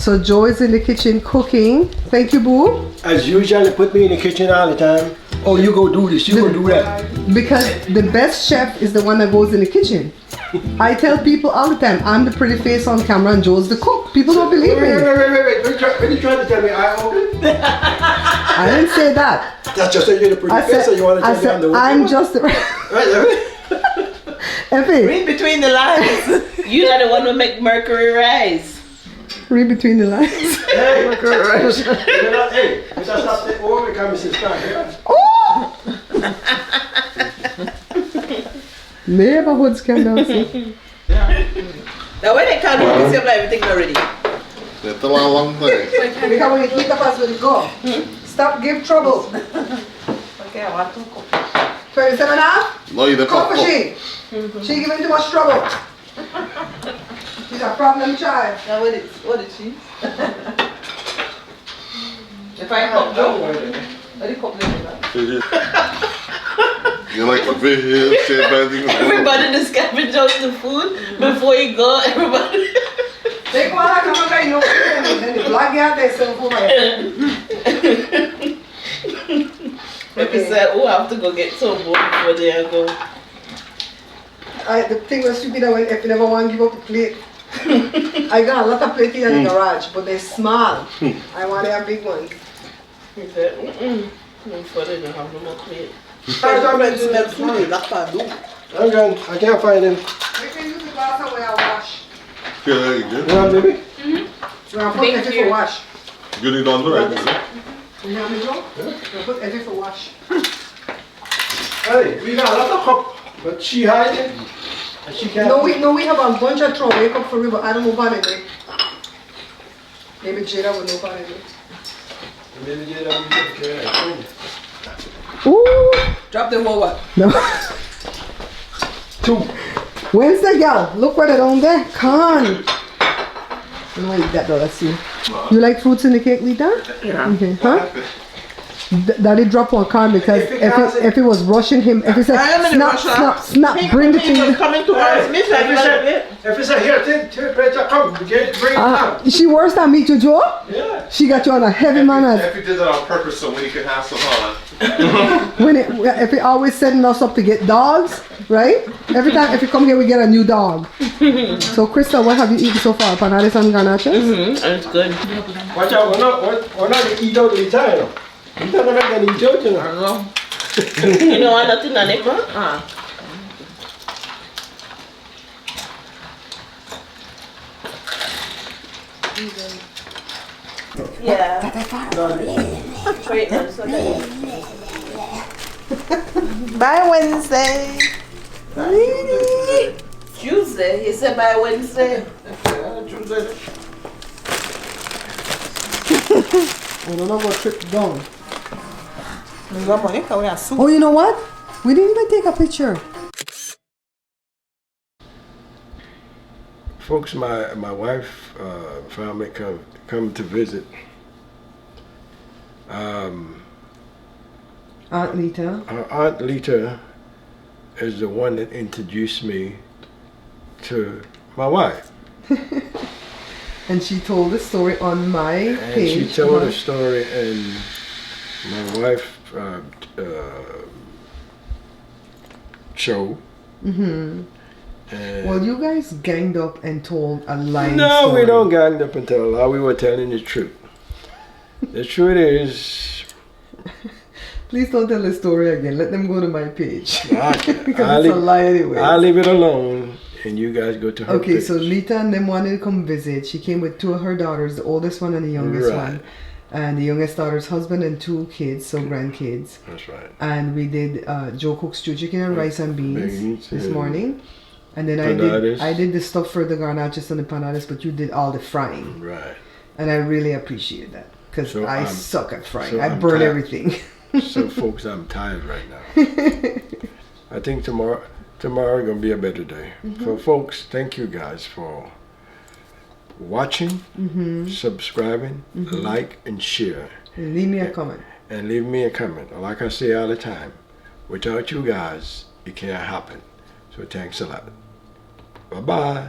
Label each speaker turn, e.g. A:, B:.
A: So Joe is in the kitchen cooking. Thank you, boo.
B: As usual, they put me in the kitchen all the time. Oh, you go do this, you go do that.
A: Because the best chef is the one that goes in the kitchen. I tell people all the time, I'm the pretty face on camera and Joe's the cook. People don't believe me.
B: Wait. When you trying to tell me I open?
A: I didn't say that.
B: That's just you're the pretty face, so you want to tell me I'm the one?
A: I'm just the... Effie.
C: Read between the lines. You are the one who make Mercury rise.
A: Read between the lines.
B: Hey, Mercury rise. Hey, we just stop the over because Mrs. Stark here.
A: Oh! Neighborhood scandals.
C: Now when they can't do this, you have everything already.
D: That's a long thing.
A: Because when you eat up as we go. Stop, give trouble.
C: Okay, I want to cook.
A: 27 and a half?
D: No, you don't
A: Cook for
D: cook.
A: she. She giving too much trouble. She's a problem child.
C: Now what is she? If I cook Joe, I did cook later.
D: You like to be here, say bad things.
C: Everybody discovered Joe's the food before you go. Everybody.
A: They go like I'm not going to and the black guy they sell for my
C: Like I said, oh, I have to go get some more before they go.
A: The thing was stupid that when if you never want to give up a plate. I got a lot of plates in the garage, but they're small. I want to have big ones.
C: He said, before they don't have no more plate.
B: I'm gone. I can't find him.
A: We can use the glass where I wash.
D: Yeah, there you go.
B: You want baby?
A: We're going to put everything for wash.
D: You need on the right, is it?
A: You have me, Joe? We'll put everything for wash.
B: Hey, we got a lot of cup, but she hiding. And she can't.
A: No, we have a bunch of throwaway cup for you, but I don't know about it. Maybe Jada will know about it.
B: Maybe they don't take care of it.
A: Ooh!
C: Drop the whole what?
A: No.
B: 2.
A: Where's the girl? Look what it on there. Corn. I'm gonna eat that though, let's see. You like fruits in the cake, Lita?
C: Yeah.
A: Okay, huh? Daddy dropped one corn because if he was rushing him, if he said,
C: I am in a
A: snap, bring the
C: He
A: thing.
C: was coming towards me, so I was
B: If it's a here, come, bring it down.
A: She worse than me, too, Joe?
B: Yeah.
A: She got you on a heavy manners.
D: If you did that on purpose so when you could have some fun.
A: If he always setting us up to get dogs, right? Every time if you come here, we get a new dog. So, Krista, what have you eaten so far? Panades and garnaches?
C: and it's good.
B: Watch out, we're not going to eat out the time. You don't make any jokes, you know.
C: You know what? Nothing on it, huh? Yeah. Wait, no, it's okay. By Wednesday. Tuesday. He said by Wednesday.
A: I don't know what trip down.
C: Oh,
A: Oh, you know what? We didn't even take a picture.
B: Folks, my wife family come to visit.
A: Aunt Lita.
B: Our Aunt Lita is the one that introduced me to my wife.
A: And she told the story on my
B: And
A: page.
B: she told a story, and my wife show.
A: Mm-hmm.
B: And
A: Well, you guys ganged up and told a lie.
B: no,
A: story.
B: we don't gang up and tell a lie. We were telling the truth. The truth is,
A: Please don't tell the story again. Let them go to my page. because
B: I'll
A: it's a lie anyway.
B: I'll leave it alone, and you guys go to her
A: Okay,
B: page.
A: so Lita and them wanted to come visit. She came with 2 of her daughters, the oldest one and the youngest
B: Right.
A: one. And the youngest daughter's husband and 2 kids, so grandkids.
B: That's right.
A: And we did Joe cooked stew chicken and rice and beans this
B: and
A: morning. And then
B: panades.
A: I did the stuff for the garnaches and the panades, but you did all the frying.
B: Right.
A: And I really appreciate that because
B: So
A: I
B: I'm-
A: suck at frying.
B: so
A: I
B: I'm
A: burn
B: tired.
A: everything.
B: So, folks, I'm tired right now. I think tomorrow gonna be a better day. So, folks, thank you guys for watching, subscribing, like, and share.
A: Leave me a comment.
B: And leave me a comment. Like I say all the time, without you guys, it can't happen. So thanks a lot. Bye-bye.